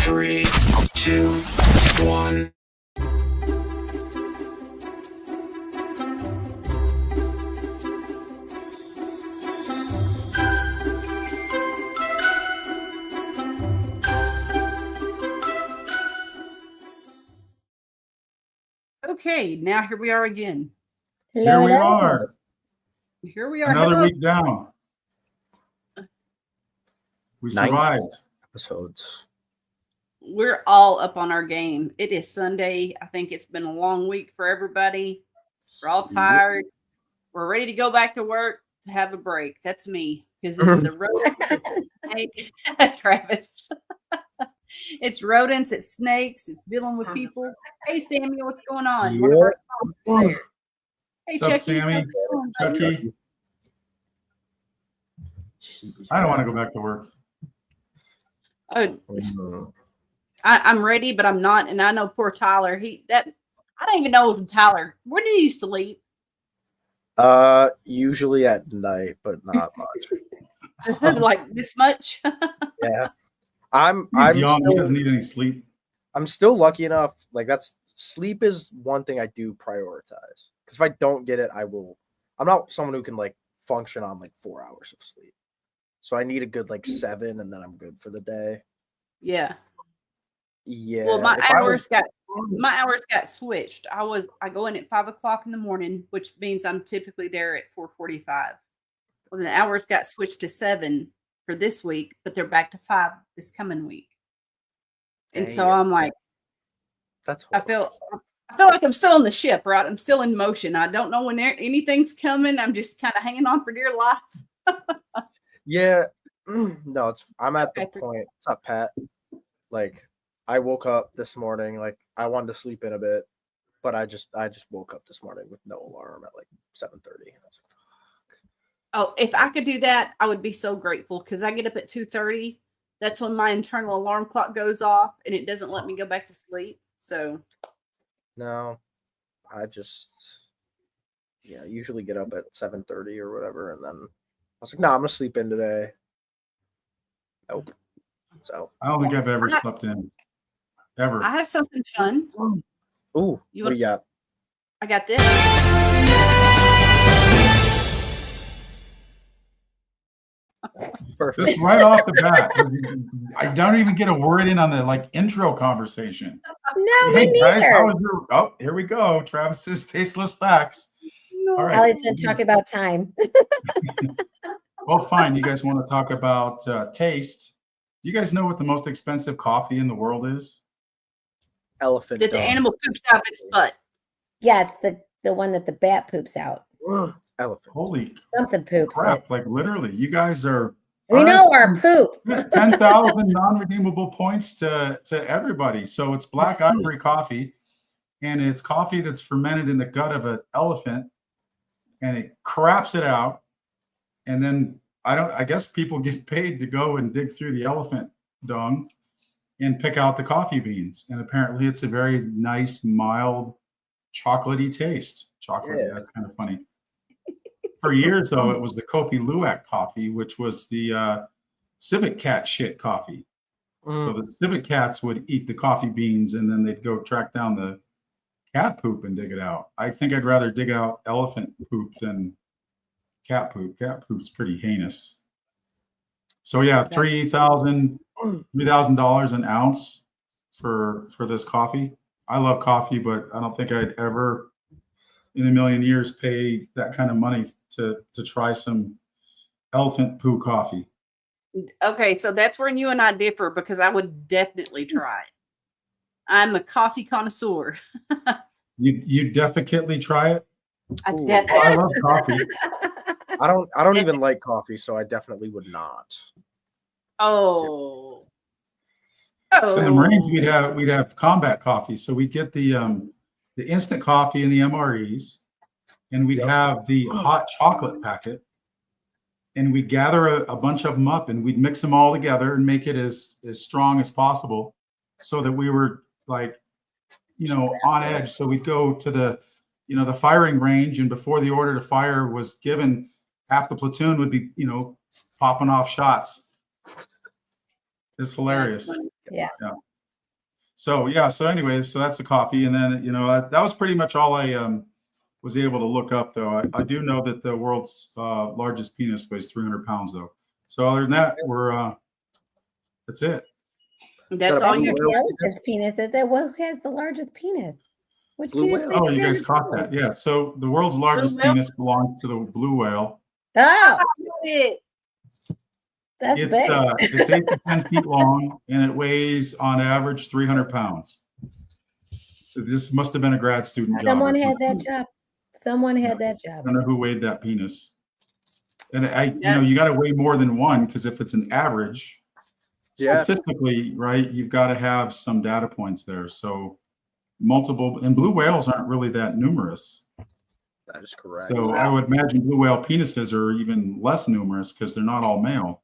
3, 2, 1. Okay, now here we are again. Here we are. Here we are. Another Hello. week down. We survived. Episodes. We're all up on our game. It is Sunday. I think it's been a long week for everybody. We're all tired. We're ready to go back to work to have a break. That's me because it's the rodents. It's Travis. It's rodents. It's snakes. It's dealing with people. Hey, Samuel, what's going on? One of our sponsors there. Hey, What's up, Chucky. Sammy? How's it going, buddy? Chucky. I don't want to go back to work. Oh, I'm ready, but I'm not. And I know poor Tyler. I don't even know Tyler. Where do you sleep? Usually at night, but not much. Like this much? Yeah. He's young. He doesn't need any sleep. I'm still lucky enough. Like sleep is one thing I do prioritize. Because if I don't get it, I'm not someone who can like function on like 4 hours of sleep. So I need a good like 7 and then I'm good for the day. Yeah. Yeah. Well, my hours got switched. I go in at 5 o'clock in the morning, which means I'm typically there at 4:45. Well, the hours got switched to 7 for this week, but they're back to 5 this coming week. And so I'm like, that's I feel like I'm still on the ship, right? I'm still in motion. I don't know when anything's coming. I'm just kind of hanging on for dear life. Yeah. No, I'm at the point. It's not Pat. Like I woke up this morning, like I wanted to sleep in a bit, but I just woke up this morning with no alarm at like 7:30. I was like, fuck. Oh, if I could do that, I would be so grateful because I get up at 2:30. That's when my internal alarm clock goes off and it doesn't let me go back to sleep. So no, I usually get up at 7:30 or whatever, and then I was like, nah, I'm gonna sleep in today. Nope. So I don't think I've ever slept in. Ever. I have something fun. Ooh, what do you got? I got this. Perfect. Just right off the bat. I don't even get a word in on the like intro conversation. No, Hey me guys, neither. how was your... Oh, here we go. Travis's tasteless facts. No. All right. Allie's done talk about time. Well, fine. You guys want to talk about taste? Do you guys know what the most expensive coffee in the world is? Elephant. That the dung. animal poops out of its butt. Yeah, it's the one that the bat poops out. Elephant. Holy Something poops crap. it. Like literally, you guys are... We know our poop. 10,000 non-redeemable points to everybody. So it's black ivory coffee, and it's coffee that's fermented in the gut of an elephant, and it craps it out. And then I guess people get paid to go and dig through the elephant dung and pick out the coffee beans. And apparently it's a very nice, mild, chocolatey taste. Chocolatey, that's kind of funny. For years, though, it was the Kopi Luwak coffee, which was the civet cat shit coffee. So the civet cats would eat the coffee beans, and then they'd go track down the cat poop and dig it out. I think I'd rather dig out elephant poop than cat poop. Cat poop's pretty heinous. So yeah, $3,000 an ounce for this coffee. I love coffee, but I don't think I'd ever in a million years pay that kind of money to try some elephant poo coffee. Okay, so that's where you and I differ because I would definitely try it. I'm a coffee connoisseur. You defecately try it? I Ooh. definitely. I love coffee. I don't even like coffee, so I definitely would not. Oh. So in the Marines, we'd have combat coffee. So we'd get the instant coffee in the MREs, and we'd have the hot chocolate packet, and we'd gather a bunch of them up, and we'd mix them all together and make it as strong as possible, so that we were like, on edge. So we'd go to the firing range, and before the order to fire was given, half the platoon would be, popping off shots. It's hilarious. Yeah. So yeah. So anyway, so that's the coffee, and then that was pretty much all I was able to look up. Though I do know that the world's largest penis weighs 300 pounds, though. So other than that, that's it. That's a all blue you. whale? Elephant's penis is that? Who has the largest penis? Which Blue penis whale. weighs Oh, you guys 300 caught pounds? that? Yeah. So the world's largest whale? penis belongs to the blue whale. Oh, It. that's It's big. it's 8 to 10 feet long, and it weighs on average 300 pounds. This must have been a grad student job. Someone or had that something. job. Someone had that job. I don't know who weighed that penis. And Yeah. you got to weigh more than one, because if it's an average, Yeah. statistically, right, you've got to have some data points there. So multiple, and blue whales aren't really that numerous. That is correct. So I would imagine blue whale penises are even less numerous because they're not all male.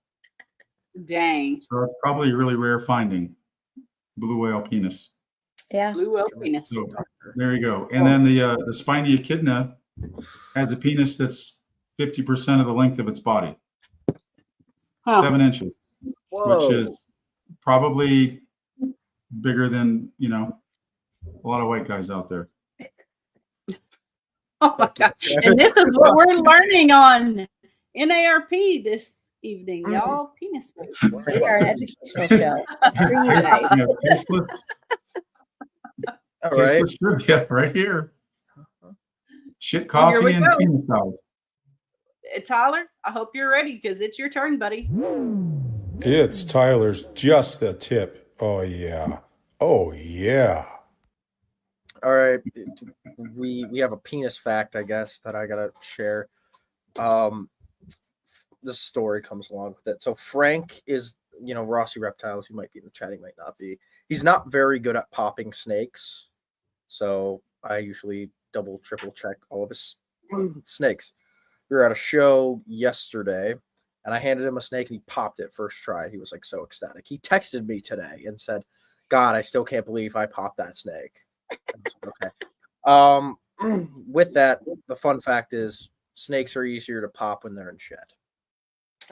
Dang. So it's probably a really rare finding, blue whale penis. Yeah. Blue whale penis. So there you go. And then the spiny echidna has a penis that's 50% of the length of its body, Huh. 7 inches, Whoa. which is probably bigger than a lot of white guys out there. Oh my God. And this is what we're learning on NARP this evening, y'all. Penis weights. We are an educational show. It's for you guys. Tasteless, All right. tasteless trivia right here. Shit, Well, here we coffee, and go. penis size. Tyler, I hope you're ready because it's your turn, buddy. It's Tyler's Just the Tip. Oh, yeah. Oh, yeah. All right. We have a penis fact, I guess, that I gotta share. This story comes along with it. So Frank is, Rossi Reptiles. He might be in the chat. He might not be. He's not very good at popping snakes. So I usually double, triple check all of his snakes. We were at a show yesterday, and I handed him a snake, and he popped it first try. He was like so ecstatic. He texted me today and said, "God, I still can't believe I popped that snake." I was like, okay. With that, the fun fact is snakes are easier to pop when they're in shed.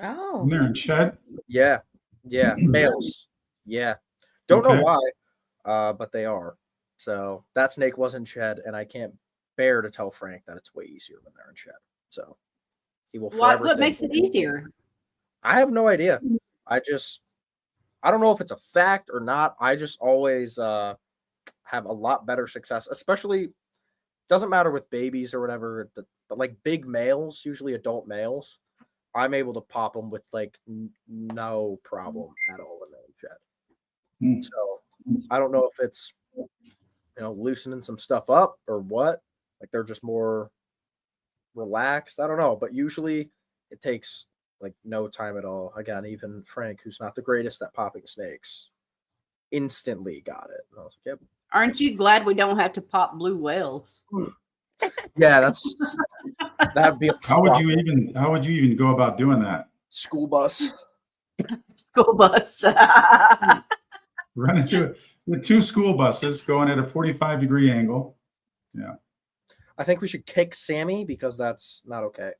Oh. And they're in shed. Yeah. Males. Yeah. Don't know Okay. why, but they are. So that snake was in shed, and I can't bear to tell Frank that it's way easier when they're in shed. So he will forever. What makes it easier? I have no idea. I don't know if it's a fact or not. I just always have a lot better success, especially doesn't matter with babies or whatever, but like big males, usually adult males, I'm able to pop them with like no problem at all when they're in shed. So I don't know if it's loosening some stuff up or what. Like they're just more relaxed. I don't know, but usually it takes like no time at all. Again, even Frank, who's not the greatest at popping snakes, instantly got it. And I was like, yep. Aren't you glad we don't have to pop blue whales? Yeah, that'd be a How would problem. you even go about doing that? School bus. School bus. Run into the 2 school buses going at a 45-degree angle. Yeah. I think we should kick Sammy because that's not okay.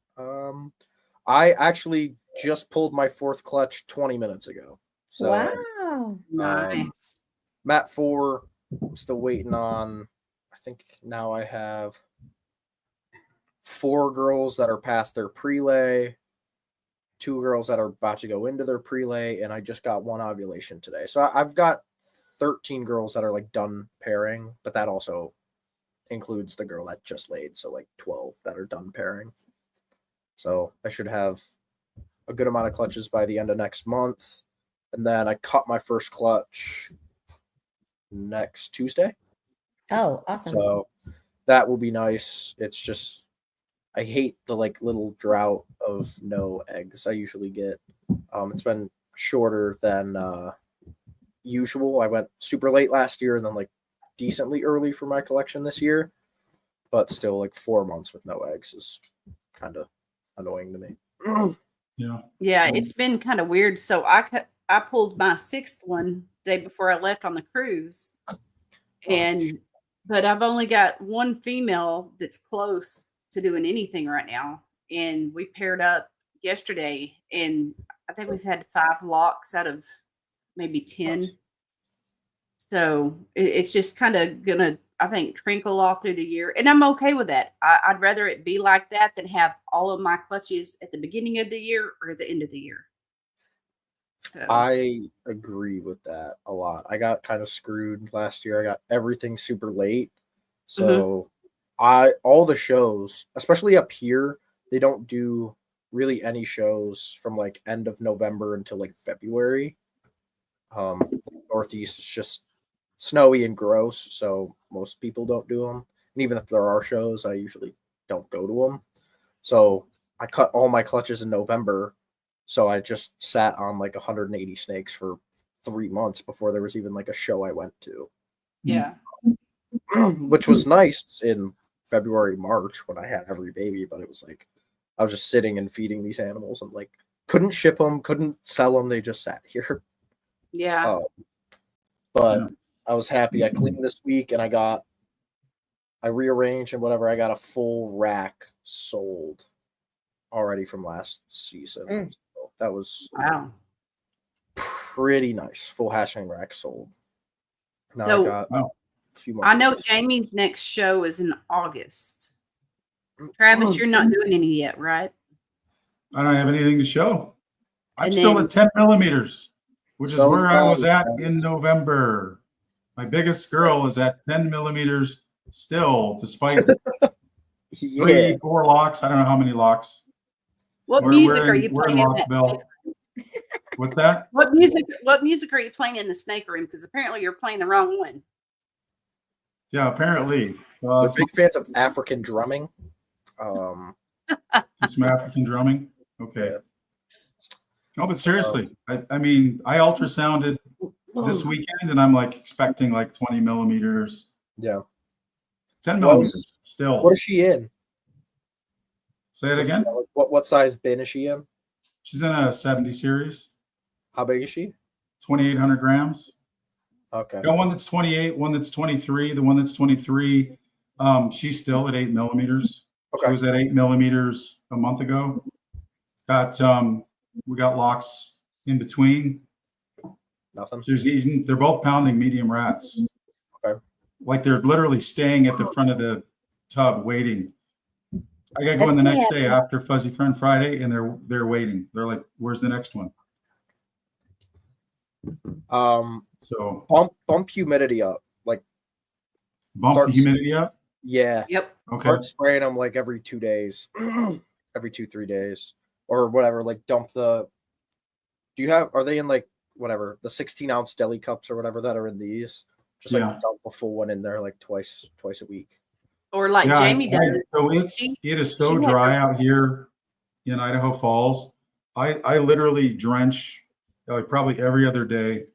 I actually just pulled my 4th clutch 20 minutes ago. So Wow. Nice. Mat 4, I'm still waiting on. I think now I have 4 girls that are past their prelay, 2 girls that are about to go into their prelay, and I just got 1 ovulation today. So I've got 13 girls that are like done pairing, but that also includes the girl that just laid. So like 12 that are done pairing. So I should have a good amount of clutches by the end of next month. And then I cut my first clutch next Tuesday. Oh, awesome. So that will be nice. It's just, I hate the like little drought of no eggs I usually get. It's been shorter than usual. I went super late last year and then like decently early for my collection this year, but still like 4 months with no eggs is kind of annoying to me. Yeah, it's been kind of weird. So I pulled my 6th one day before I left on the cruise, but I've only got 1 female that's close to doing anything right now, and we paired up yesterday, and I think we've had 5 locks out of maybe 10. So it's just kind of gonna, I think, trinkle off through the year, and I'm okay with that. I'd rather it be like that than have all of my clutches at the beginning of the year or at the end of the year. So I agree with that a lot. I got kind of screwed last year. I got everything super late. So all the shows, especially up here, they don't do really any shows from like end of November until like February. Northeast is just snowy and gross, so most people don't do them. And even if there are shows, I usually don't go to them. So I cut all my clutches in November. So I just sat on like 180 snakes for 3 months before there was even like a show I went to. yeah. Which was nice in February, March when I had every baby, but it was like I was just sitting and feeding these animals and like couldn't ship them, couldn't sell them. They just sat here. Yeah. But I was happy. I cleaned this week and I rearranged and whatever. I got a full rack sold already from last season. So that was Wow. pretty nice. Full hatchling rack sold. Now So I got a few more. I know babies. Jamie's next show is in August. Travis, you're not doing any yet, right? I don't have anything to show. I'm And still then- at 10 millimeters, which So is where I was at Travis. in November. My biggest girl is at 10 millimeters still, despite Yeah. 4 locks. I don't know how many locks. What We're- music we're are in- you we're in playing in that? Lockville. What's that? What music are you playing in the snake room? Because apparently you're playing the wrong one. Yeah, apparently. We're big fans of African drumming. Some African drumming. Okay. Yeah. No, but seriously, I mean, I ultrasounded this weekend and I'm like expecting like 20 millimeters, Yeah. 10 What millimeters is- still. What is she in? Say it again. What size bin is she in? She's in a 70 series, How big is she? 2,800 grams. Okay. Got one that's 28, one that's 23. The one that's 23, she's still at 8 millimeters. She Okay. was at 8 millimeters a month ago. We got locks in between. Nothing. They're both pounding medium rats. Okay. Like they're literally staying at the front of the tub waiting. I gotta go in the That's next me. day after Fuzzy Friend Friday, and they're waiting. They're like, "Where's the next one?" So Bump humidity up. Like bump Starts- the humidity up. yeah. Yep. Okay. Start spraying them like every 2 days, every 2-3 days, or whatever. Like dump the. Are they in like whatever the 16-ounce deli cups or whatever that are in these? Just like Yeah. dump a full one in there like twice a week. Or like Yeah, Jamie does. so it is so dry out here in Idaho Falls. I literally drench like probably every other day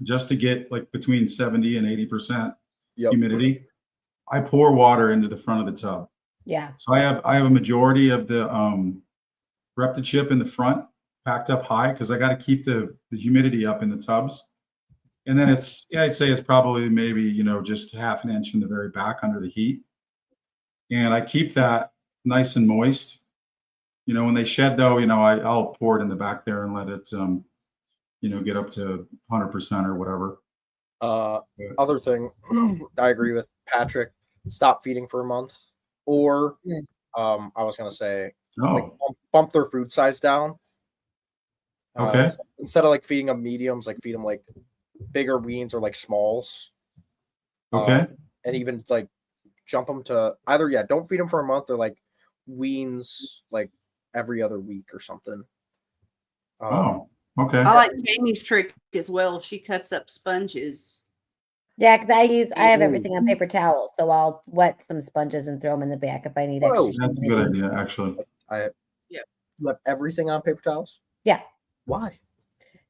just to get like between 70 and 80% Yep. humidity. I pour water into the front of the tub. Yeah. So I have a majority of the Reptile in the front packed up high because I got to keep the humidity up in the tubs. And then I'd say it's probably maybe, just half an inch in the very back under the heat. And I keep that nice and moist. When they shed though, I'll pour it in the back there and let it, get up to 100% or whatever. Other thing, I agree with Patrick. Stop feeding for a month, or I was gonna say like bump their food size down. Okay. Instead of like feeding them mediums, like feed them like bigger weans or like smalls. Okay. And even like jump them to either don't feed them for a month or like weans like every other week or something. Okay. I like Jamie's trick as well. She cuts up sponges. Yeah, because I have Ooh. everything on paper towels, so I'll wet some sponges and throw them in the back if I need Whoa. extra. That's a good idea, actually. You have everything on paper towels? Yeah. Why?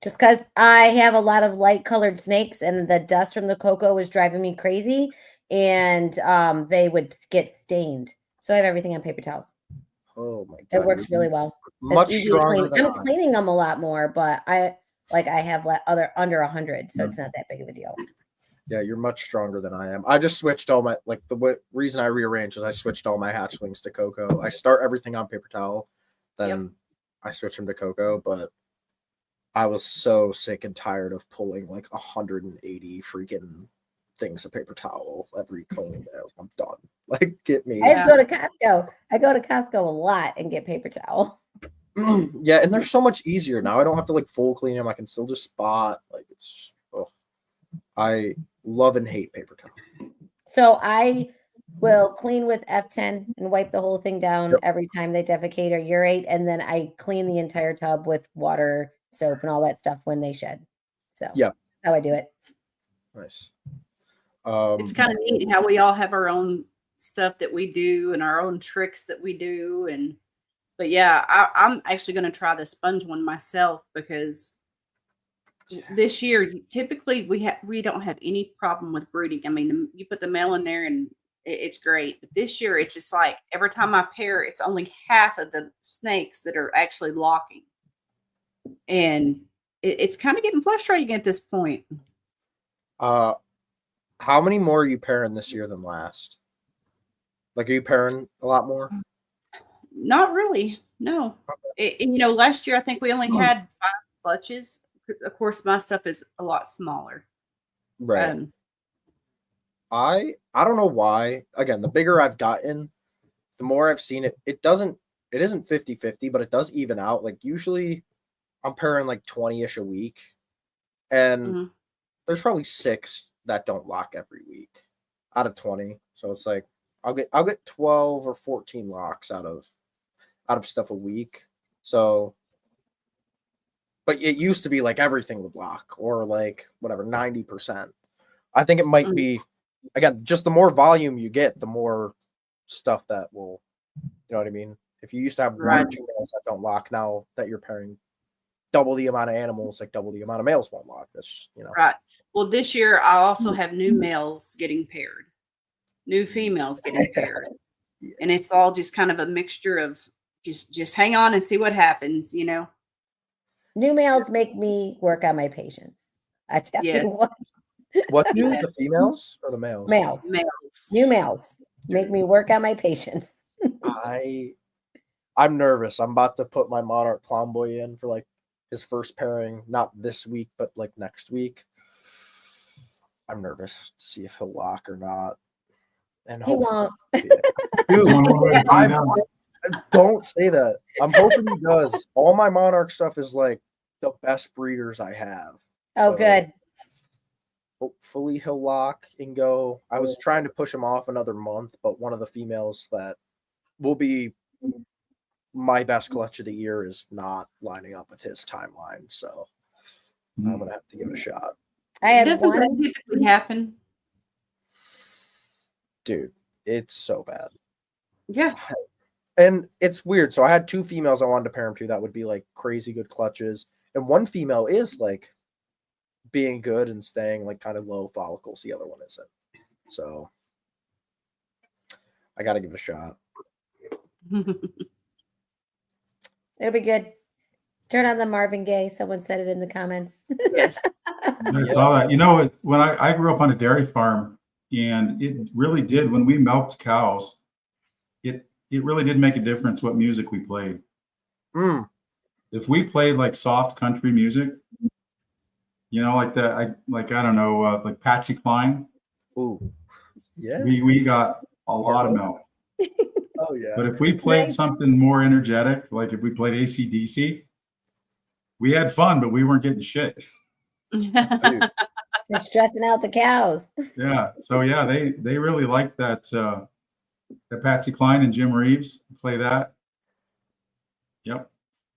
Just because I have a lot of light colored snakes and the dust from the cocoa was driving me crazy, and they would get stained. So I have everything on paper towels. Oh my god. It works really well. It's Much easy to stronger clean. than I'm cleaning them a lot more, but I have under 100, so it's not that big of a deal. Yeah, you're much stronger than I am. I just switched all my reason I rearranged is I switched all my hatchlings to cocoa. I start everything on paper towel, then I switch them to cocoa. But I was so sick and tired of pulling like 180 freaking things of paper towel every cleaning day. I'm done. Like, get me. I just go to Costco. I go to Costco a lot and get paper towel. Yeah, and they're so much easier now. I don't have to like full clean them. I can still just spot. Like, it's I love and hate paper towel. So I will clean with F10 and wipe the whole thing down every time they defecate or urate, and then I clean the entire tub with water, soap, and all that stuff when they shed. So yeah, that's how I do it. Nice. It's kind of neat how we all have our own stuff that we do and our own tricks that we do. But yeah, I'm actually going to try the sponge one myself because this year typically we don't have any problem with brooding. I mean, you put the male in there and it's great. But this year it's just like every time I pair, it's only half of the snakes that are actually locking, and it's kind of getting frustrating at this point. How many more are you pairing this year than last? Like, are you pairing a lot more? Not really. No. Last year I think we only had 5 clutches. Of course, my stuff is a lot smaller. Right. I don't know why. Again, the bigger I've gotten, the more I've seen it. It isn't 50-50, but it does even out. Like, usually I'm pairing like 20-ish a week. And there's probably 6 that don't lock every week out of 20. So it's like I'll get 12 or 14 locks out of stuff a week. So, but it used to be like everything would lock, or like whatever, 90%. I think it might be, again, just the more volume you get, the more stuff that will, you know what I mean? If you used to have 1 or 2 males that don't lock, now that you're pairing double the amount of animals, like double the amount of males won't lock. That's, Right. Well, this year I also have new males getting paired, new females getting paired. Yeah. And it's all just kind of a mixture of just hang on and see what happens, New males make me work on my patience. I tell you what. What new, the females or the males? Males. New males make me work on my patience. I'm nervous. I'm about to put my Monarch Clown Boy in for like his first pairing, not this week, but like next week. I'm nervous to see if he'll lock or not. And he won't. Dude, don't say that. I'm hoping he does. All my Monarch stuff is like the best breeders I have. Oh, good. Hopefully he'll lock and go. I was trying to push him off another month, but one of the females that will be my best clutch of the year is not lining up with his timeline. So I'm going to have to give it a shot. Doesn't that typically happen? Dude, it's so bad. Yeah. And it's weird. So I had 2 females I wanted to pair him to that would be like crazy good clutches. And one female is like being good and staying like kind of low follicles. The other one isn't. So I got to give it a shot. It'll be good. Turn on the Marvin Gaye. Someone said it in the comments. Yes. I saw that. When I grew up on a dairy farm, and it really did, when we milked cows, it really did make a difference what music we played. If we played like soft country music, like that, I don't know, like Patsy Cline. Ooh, yeah. We got a lot of milk. Oh yeah. But if we played something more energetic, like if we played AC/DC, we had fun, but we weren't getting shit. You're stressing out the cows. Yeah. So yeah, they really liked that Patsy Cline and Jim Reeves play that. Yep.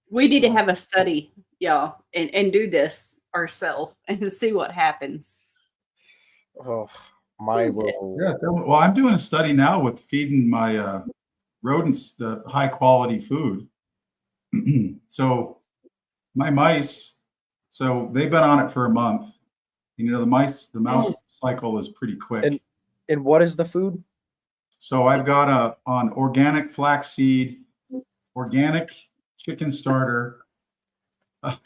We need to have a study, y'all, and do this ourselves and see what happens. Oh, my little. Yeah. Well, I'm doing a study now with feeding my rodents the high quality food. So my mice, so they've been on it for a month. The mouse cycle is pretty quick. And what is the food? So I've got on organic flaxseed, organic chicken starter. What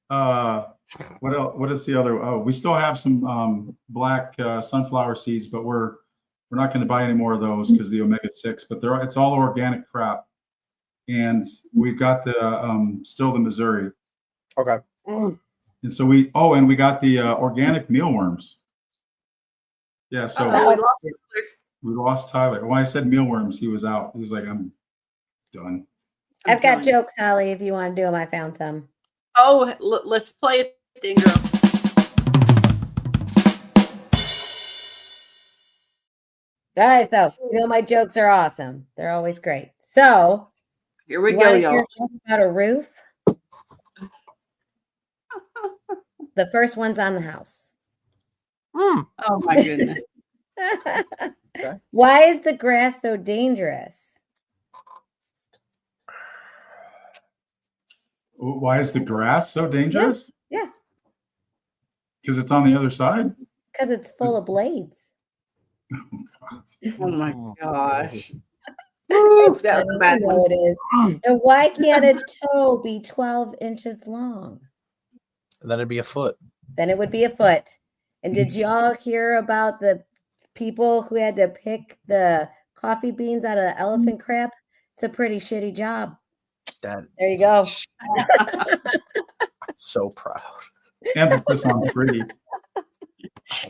else? What is the other? Oh, we still have some black sunflower seeds, but we're not going to buy any more of those because the omega-6. But it's all organic crap, and we've got the still the Missouri. Okay. And so we got the organic mealworms. Yeah, so We lost we lost Tyler. When I said mealworms, he was out. He was like, I'm done. I've got done. jokes, Holly. If you want to do them, I found some. Oh, let's play it then, girl. Guys, though, you know my jokes are awesome. They're always great. So Here we you go, want to hear y'all. a joke about a roof? The first one's on the house. Oh my goodness. Why is the grass so dangerous? Why is the grass so dangerous? Yeah. Because it's on the other side? Because it's full of blades. Oh my gosh. It's That was funny, a bad you know one. it is. And why can't a toe be 12 inches long? And then it'd be a foot. Then it would be a foot. And did y'all hear about the people who had to pick the coffee beans out of the elephant crap? It's a pretty shitty job. That There you go. so proud. Emphasis on pretty.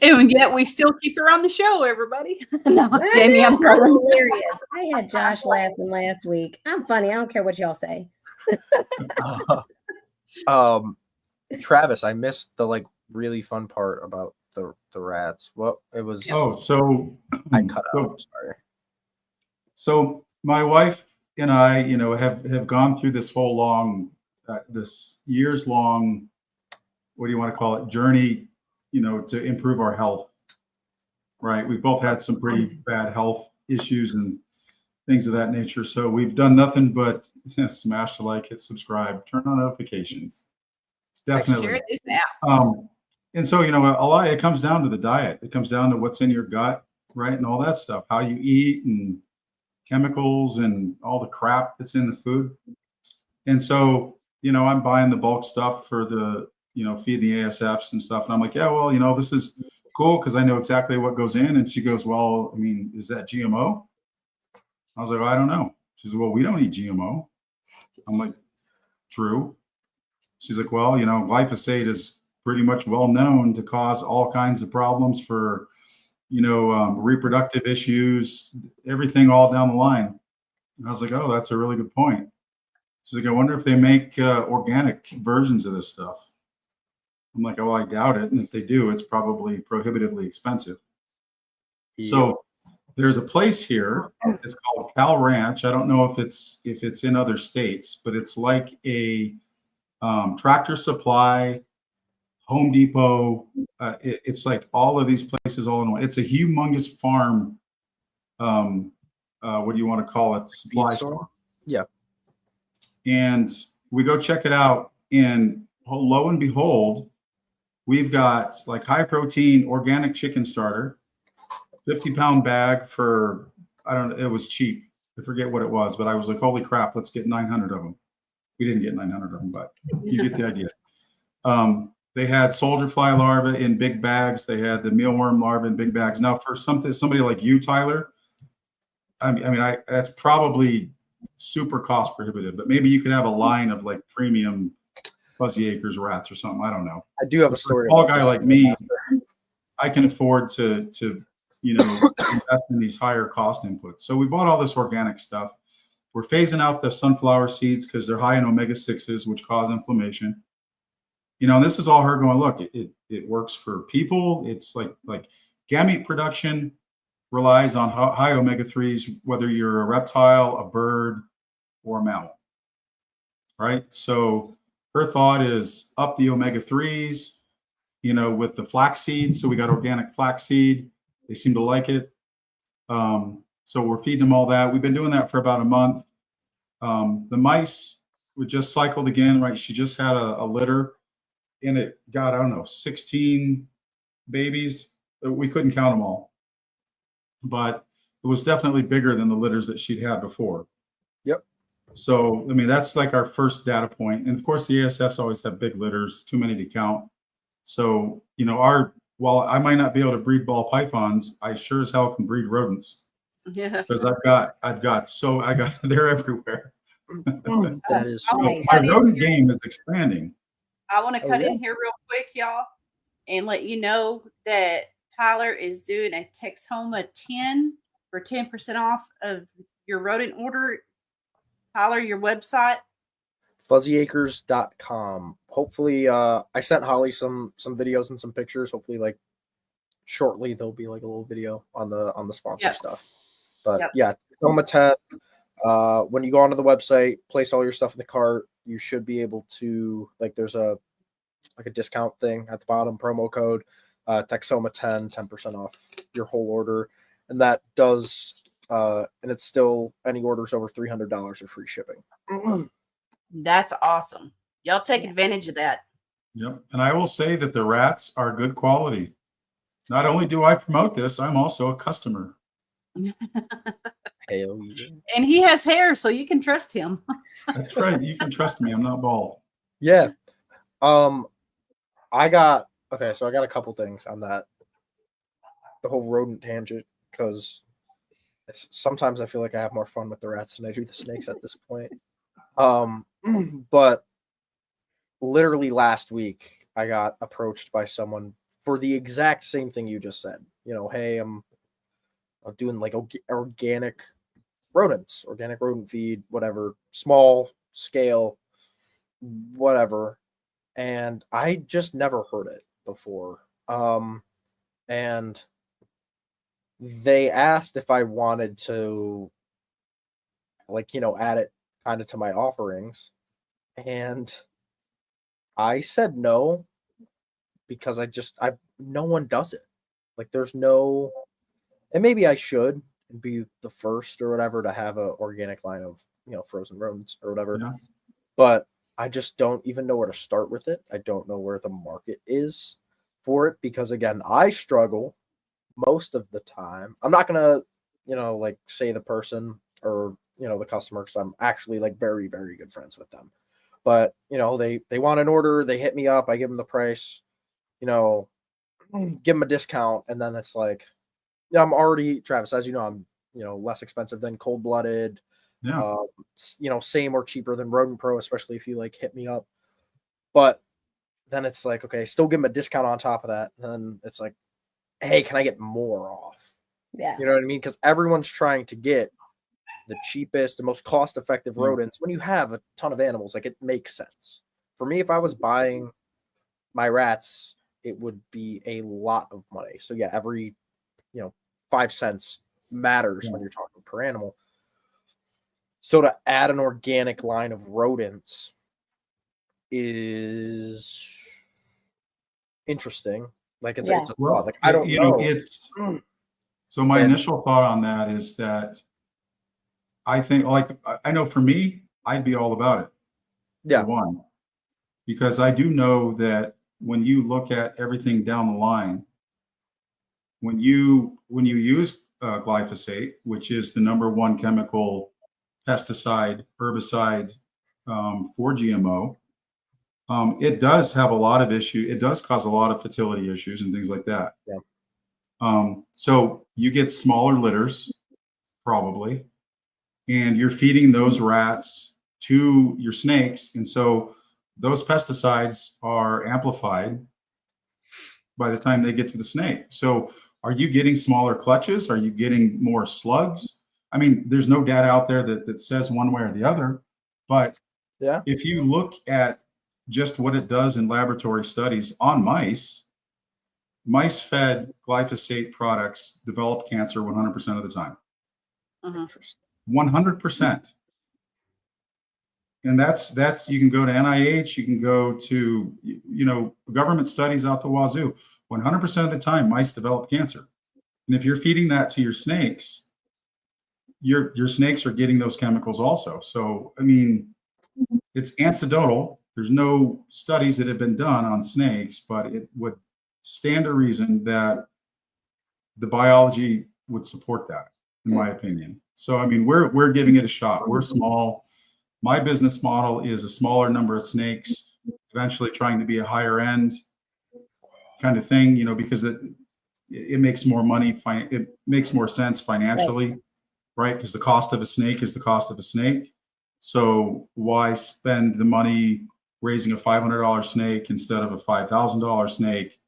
And yet we still keep her on the show, everybody. No, I Jamie, know, I'm I'm going. hilarious. I had Josh laughing last week. I'm funny. I don't care what y'all say. Travis, I missed the like really fun part about the rats. Well, it was Oh, so I cut so, out. Sorry. So my wife and I, have gone through this whole this years long, what do you want to call it, journey, to improve our health. Right. We've both had some pretty bad health issues and things of that nature. So we've done nothing but smash the like, hit subscribe, turn on notifications. Definitely. Share this out. And so, a lot, it comes down to the diet. It comes down to what's in your gut, right? And all that stuff, how you eat and chemicals and all the crap that's in the food. And so, I'm buying the bulk stuff for the, feed the ASFs and stuff. And I'm like, yeah, well, this is cool because I know exactly what goes in. And she goes, well, I mean, is that GMO? I was like, well, I don't know. She says, well, we don't eat GMO. I'm like, true. She's like, well, glyphosate is pretty much well known to cause all kinds of problems for, reproductive issues, everything all down the line. And I was like, oh, that's a really good point. She's like, I wonder if they make organic versions of this stuff. I'm like, oh, I doubt it. And if they do, it's probably prohibitively expensive. Yeah. So there's a place here. It's called Cal Ranch. I don't know if it's in other states, but it's like a Tractor Supply, Home Depot. It's like all of these places all in one. It's a humongous farm. What do you want to call it? Supply store. Yeah. And we go check it out, and lo and behold, we've got like high protein organic chicken starter, 50-pound bag for, I don't know, it was cheap. I forget what it was, but I was like, holy crap, let's get 900 of them. We didn't get 900 of them, but you get the idea. They had soldier fly larvae in big bags. They had the mealworm larvae in big bags. Now, for somebody like you, Tyler, I mean, that's probably super cost prohibitive, but maybe you could have a line of like premium Fuzzy Acres rats or something. I don't know. I do have a story. For a guy like me, I can afford to invest in these higher cost inputs. So we bought all this organic stuff. We're phasing out the sunflower seeds because they're high in omega-6s, which cause inflammation. And this is all her going, look, it works for people. It's like gamete production relies on high omega-3s, whether you're a reptile, a bird, or a mammal, right? So her thought is up the omega-3s, with the flaxseed. So we got organic flaxseed. They seem to like it. So we're feeding them all that. We've been doing that for about a month. The mice were just cycled again, right? She just had a litter, and it got, I don't know, 16 babies. We couldn't count them all, but it was definitely bigger than the litters that she'd had before. Yep. So, I mean, that's like our first data point. And of course, the ASFs always have big litters, too many to count. So, while I might not be able to breed ball pythons, I sure as hell can breed rodents. Yeah. Because they're everywhere. That is Oh my Our rodent game is expanding. I want to Oh, cut yeah. in here real quick, y'all, and let you know that Tyler is doing a Texoma 10 for 10% off of your rodent order. Tyler, your website. fuzzyacres.com. Hopefully, I sent Holly some videos and some pictures. Hopefully, like shortly there'll be like a little video on the sponsor Yep. stuff. But Yep. yeah, Texoma 10. When you go onto the website, place all your stuff in the cart, you should be able to, like, there's a discount thing at the bottom, promo code Texoma 10% off your whole order, and that does and it's still any orders over $300 are free shipping. That's awesome. Y'all take advantage of that. Yep. And I will say that the rats are good quality. Not only do I promote this, I'm also a customer. Hell yeah. And he has hair, so you can trust him. That's right. You can trust me. I'm not bald. Yeah. I got a couple things on that. The whole rodent tangent, because sometimes I feel like I have more fun with the rats than I do the snakes at this point. But literally last week I got approached by someone for the exact same thing you just said. You know, hey, I'm doing like organic rodents, organic rodent feed, whatever, small scale, whatever. And I just never heard it before. And they asked if I wanted to, like, you know, add it kind of to my offerings. And I said no, because no one does it. Like, there's no, and maybe I should be the first or whatever to have an organic line of, you know, frozen rodents or whatever. Yeah. But I just don't even know where to start with it. I don't know where the market is for it, because again, I struggle most of the time. I'm not gonna, you know, like, say the person or, you know, the customer, because I'm actually like very, very good friends with them. But, you know, they want an order, they hit me up, I give them the price, you know, give them a discount, and then it's like, yeah, I'm already, Travis, as you know, I'm, you know, less expensive than Cold-Blooded. Yeah. You know, same or cheaper than Rodent Pro, especially if you like hit me up. But then it's like, okay, still give them a discount on top of that. Then it's like, hey, can I get more off? Yeah. You know what I mean? Because everyone's trying to get the cheapest, the most cost-effective rodents. When you have a ton of animals, like, it makes sense. For me, if I was buying my rats, it would be a lot of money. So yeah, every, you know, 5 cents matters when you're talking per animal. So to add an organic line of rodents is interesting. Like, it's a thought. Like, I don't know. So my initial thought on that is that I think, like, I know for me, I'd be all about it. Yeah. For one, because I do know that when you look at everything down the line, when you use glyphosate, which is the #1 chemical pesticide, herbicide for GMO, it does have a lot of issues. It does cause a lot of fertility issues and things like that. Yeah. So you get smaller litters, probably, and you're feeding those rats to your snakes. And so those pesticides are amplified by the time they get to the snake. So are you getting smaller clutches? Are you getting more slugs? I mean, there's no data out there that says one way or the other, but yeah, if you look at just what it does in laboratory studies on mice fed glyphosate products develop cancer 100% of the time. Interesting. 100%. And that's you can go to NIH, you can go to, you know, government studies out the wazoo. 100% of the time, mice develop cancer. And if you're feeding that to your snakes, your snakes are getting those chemicals also. So, I mean, it's anecdotal. There's no studies that have been done on snakes, but it would stand to reason that the biology would support that, in my opinion. So, I mean, we're giving it a shot. We're small. My business model is a smaller number of snakes, eventually trying to be a higher end kind of thing, you know, because it makes more money. It makes more sense financially, right? Because the cost of a snake is the cost of a snake. So why spend the money raising a $500 snake instead of a $5,000 snake,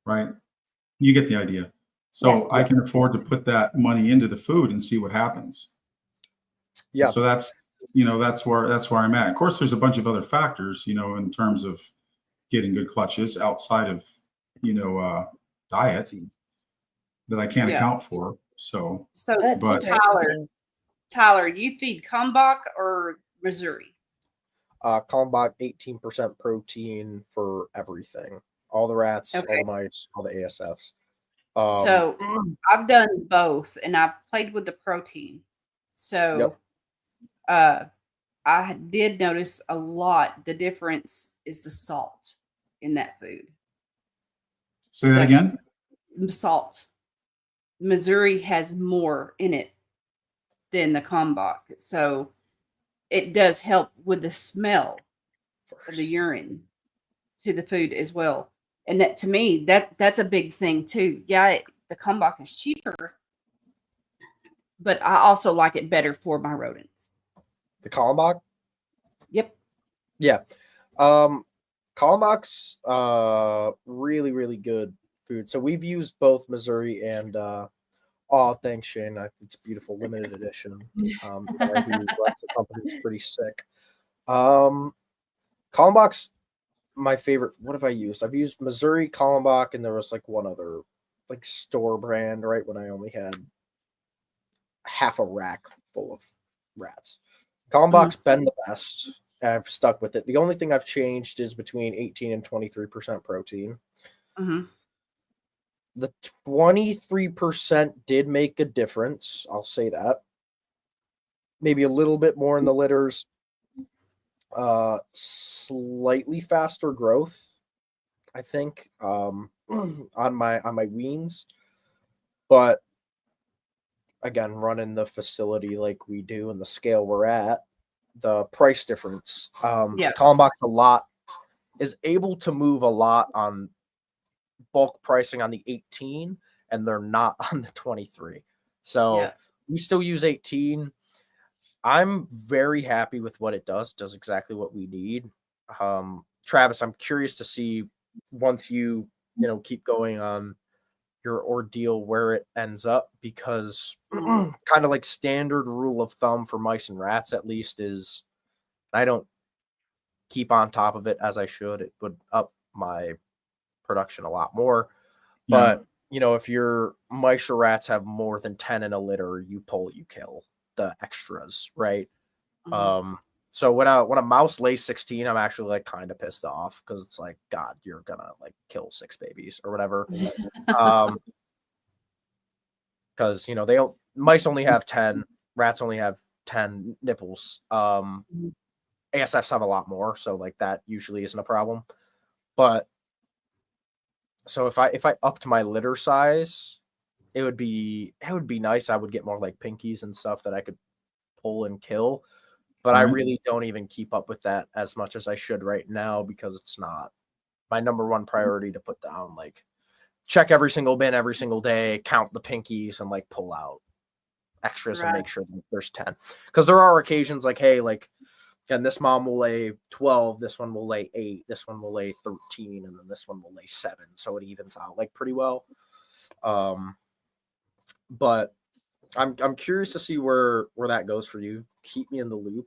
right? You get the idea. So I can afford to put that money into the food and see what happens. Yeah. So that's, that's where I'm at. Of course, there's a bunch of other factors, in terms of getting good clutches outside of, diet that I can't account for. So, That's Tyler, you feed Kalmbach or Missouri? Kalmbach 18% protein for everything. All the rats, all Okay. the mice, all the ASFs. So I've done both, and I've played with the protein. So I did notice a lot. The difference is the salt in that food. Say that again? Salt. Missouri has more in it than the Kalmbach. So it does help with the smell of the urine to the food as well. And that, to me, that's a big thing too. Yeah, the Kalmbach is cheaper, but I also like it better for my rodents. The Kalmbach? Yep. Yeah. Kalmbach's really, really good food. So we've used both Missouri and thanks, Shane. It's beautiful, limited edition. The guy who runs the company is pretty sick. Kalmbach's my favorite. What have I used? I've used Missouri, Kalmbach, and there was like one other like store brand, right? When I only had half a rack full of rats. Kalmbach's been the best. I've stuck with it. The only thing I've changed is between 18 and 23% protein. The 23% did make a difference. I'll say that. Maybe a little bit more in the litters. Slightly faster growth, I think, on my weans. But again, running the facility like we do and the scale we're at, the price difference. Kalmbach's is able to move a lot on bulk pricing on the 18, and they're not on the 23. So we still use 18. I'm very happy with what it does. Does exactly what we need. Travis, I'm curious to see once you keep going on your ordeal where it ends up, because kind of like standard rule of thumb for mice and rats, at least, is I don't keep on top of it as I should. It would up my production a lot more. But if your mice or rats have more than 10 in a litter, you kill the extras, right? So when a mouse lays 16, I'm actually like kind of pissed off, because it's like, God, you're gonna like kill 6 babies or whatever. Because mice only have 10, rats only have 10 nipples. ASFs have a lot more, so like that usually isn't a problem. But so if I upped my litter size, it would be nice. I would get more like pinkies and stuff that I could pull and kill. But I really don't even keep up with that as much as I should right now, because it's not my number one priority to put down. Like, check every single bin every single day, count the pinkies, and like pull out extras and make sure that there's 10. Because there are occasions like, hey, like, again, this mom will lay 12, this one will lay 8, this one will lay 13, and then this one will lay 7. So it evens out like pretty well. But I'm curious to see where that goes for you. Keep me in the loop,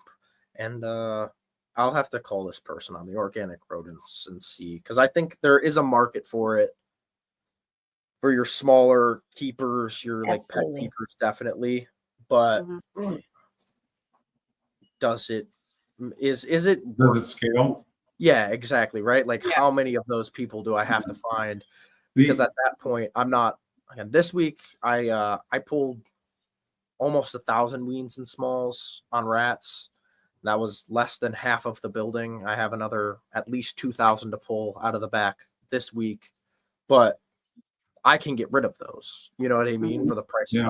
and I'll have to call this person on the organic rodents and see, because I think there is a market for it for your smaller keepers, your like pet keepers, definitely. But does it scale? Yeah, exactly, right? Like, how many of those people do I have to find? Because at that point, I'm not. Again, this week I pulled almost 1,000 weans and smalls on rats. That was less than half of the building. I have another at least 2,000 to pull out of the back this week, but I can get rid of those. You know what I mean? For the prices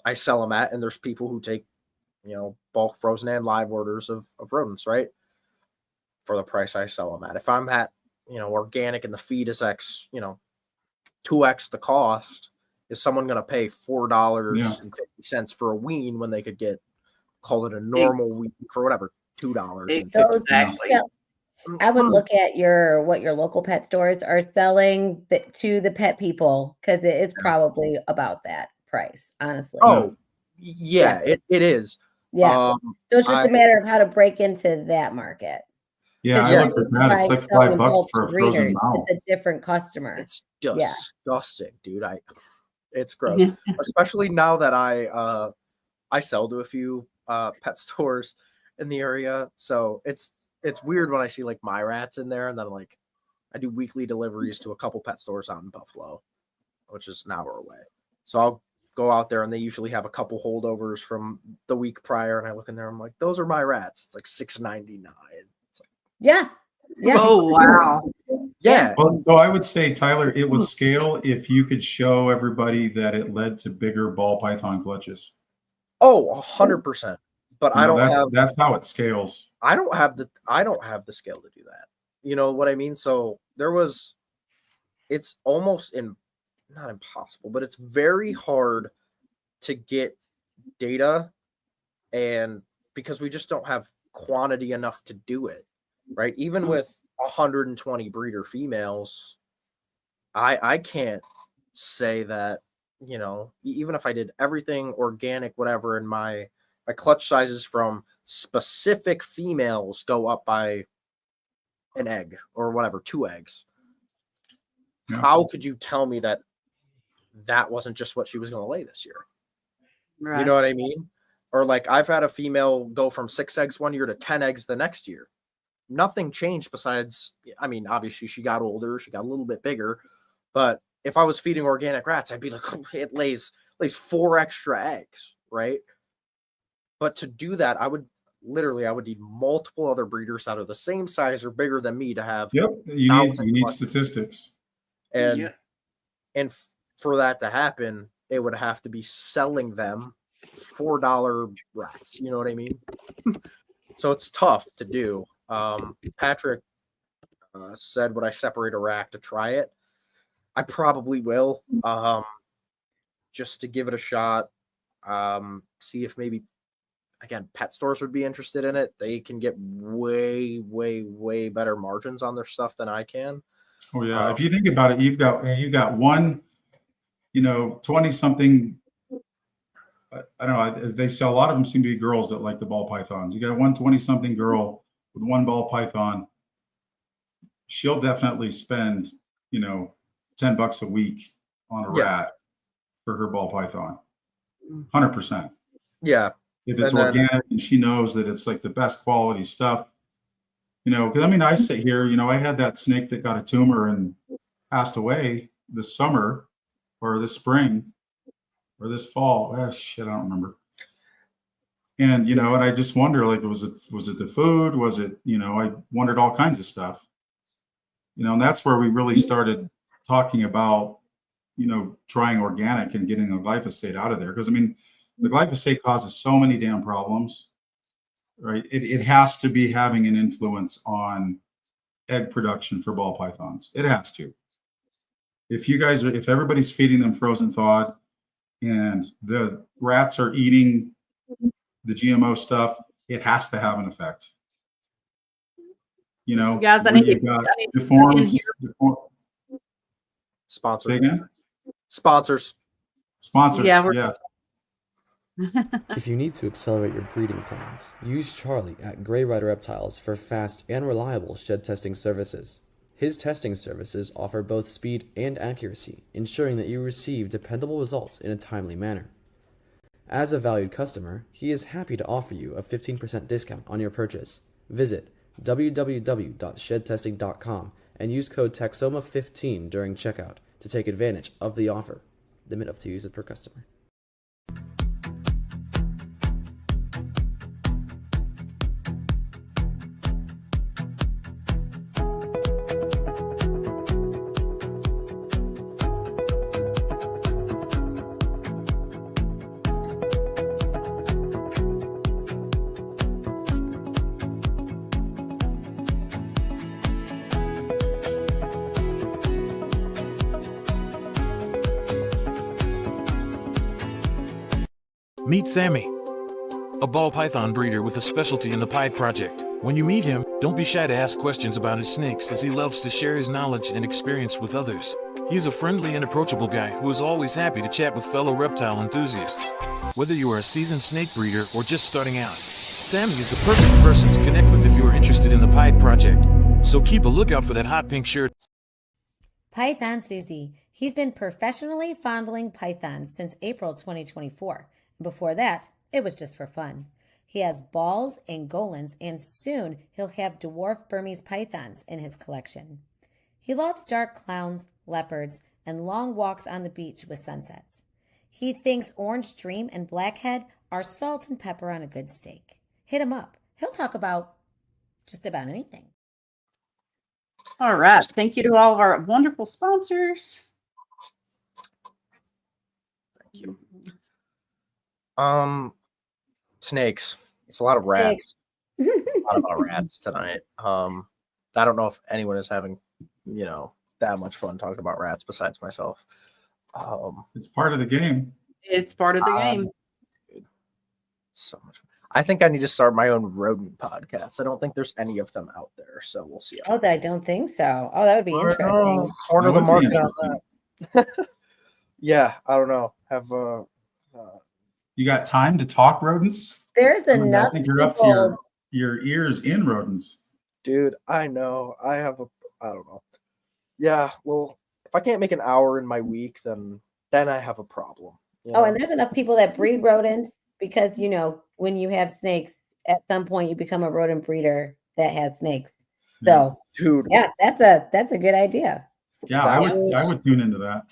I sell them at, and there's people who take, bulk frozen and live orders of rodents, right? For the price I sell them at. If I'm at, organic and the feed is X, 2X the cost, is someone going to pay $4.50 for a wean when they could call it a normal wean for whatever, $2? Exactly. I would look at what your local pet stores are selling to the pet people, because it is probably about that price, honestly. Oh, yeah, it is. Yeah. So it's just I- a matter of how to break into that market. Yeah, Because I you're looked used at to that. It's buying like selling in $5 bulk for to a frozen breeders. mouth. It's a different customer. It's Yeah. disgusting, dude. It's gross. Especially now that I sell to a few pet stores in the area. So it's weird when I see like my rats in there, and then like I do weekly deliveries to a couple pet stores out in Buffalo, which is an hour away. So I'll go out there, and they usually have a couple holdovers from the week prior, and I look in there, I'm like, those are my rats. It's like $6.99. It's like, Yeah. Yeah. Oh wow. yeah. Well, so I would say, Tyler, it would scale if you could show everybody that it led to bigger ball python clutches. Oh, 100%. But I don't have That's how it scales. I don't have the scale to do that. You know what I mean? So it's almost not impossible, but it's very hard to get data, and because we just don't have quantity enough to do it, right? Even with 120 breeder females, I can't say that, you know, even if I did everything organic, whatever, and my clutch sizes from specific females go up by an egg or whatever, 2 eggs. Yeah. How could you tell me that wasn't just what she was going to lay this year? Right. You know what I mean? Or like I've had a female go from 6 eggs one year to 10 eggs the next year. Nothing changed besides, I mean, obviously she got older, she got a little bit bigger, but if I was feeding organic rats, I'd be like, it lays 4 extra eggs, right? But to do that, I would need multiple other breeders out of the same size or bigger than me to have. Yep, you need statistics. And for that to happen, it would have to be selling them $4 rats. You know what I mean? So it's tough to do. Patrick said, would I separate a rack to try it? I probably will, just to give it a shot. See if maybe, again, pet stores would be interested in it. They can get way, way, way better margins on their stuff than I can. Oh yeah, if you think about it, you've got one, 20-something. I don't know, as they sell, a lot of them seem to be girls that like the ball pythons. You got one 20-something girl with one ball python. She'll definitely spend, $10 a week on a rat for her ball python. 100%. Yeah. If it's organic and she knows that it's like the best quality stuff, because I mean, I sit here, I had that snake that got a tumor and passed away this summer or this spring or this fall. Oh, shit, I don't remember. And, and I just wonder, like, was it the food? Was it, I wondered all kinds of stuff, and that's where we really started talking about, trying organic and getting the glyphosate out of there. Because I mean, the glyphosate causes so many damn problems, right? It has to be having an influence on egg production for ball pythons. It has to. If everybody's feeding them frozen thawed and the rats are eating the GMO stuff, it has to have an effect. Guys, I need to Sponsors. Yeah. If you need to accelerate your breeding plans, use Charlie at Grey Rider Reptiles for fast and reliable shed testing services. His testing services offer both speed and accuracy, ensuring that you receive dependable results in a timely manner. As a valued customer, he is happy to offer you a 15% discount on your purchase. Visit www.shedtesting.com and use code TEXOMA15 during checkout to take advantage of the offer. Limit of 2 uses per customer. Meet Sammy, a ball python breeder with a specialty in the pipe project. When you meet him, Don't be shy to ask questions about his snakes, as he loves to share his knowledge and experience with others. He is a friendly and approachable guy who is always happy to chat with fellow reptile enthusiasts. Whether you are a seasoned snake breeder or just starting out, Sammy is the perfect person to connect with if you are interested in the Pied project. So keep a lookout for that hot pink shirt. Python Suzy. He's been professionally fondling pythons since April 2024. Before that, it was just for fun. He has balls and golans, and soon he'll have dwarf Burmese pythons in his collection. He loves dark clowns, leopards, and long walks on the beach with sunsets. He thinks orange dream and blackhead are salt and pepper on a good steak. Hit him up. He'll talk about just about anything. All right. Thank you to all of our wonderful sponsors. Thank you. Snakes. It's a lot of rats. A lot about rats tonight. I don't know if anyone is having, that much fun talking about rats besides myself. It's part of the game. It's part of the game. So much fun. I think I need to start my own rodent podcast. I don't think there's any of them out there, so we'll see. Oh, I don't think so. Oh, that would be interesting. Corner the That would be market on that. Yeah, I don't know. You got time to talk rodents? There's I enough think you're up to people. your ears in rodents. Dude, I know. I don't know. Yeah, well, if I can't make an hour in my week, then I have a problem. Oh, and there's enough people that breed rodents because, when you have snakes, at some point you become a rodent breeder that has snakes. So, dude, yeah, that's a good idea. Yeah, I would tune into that.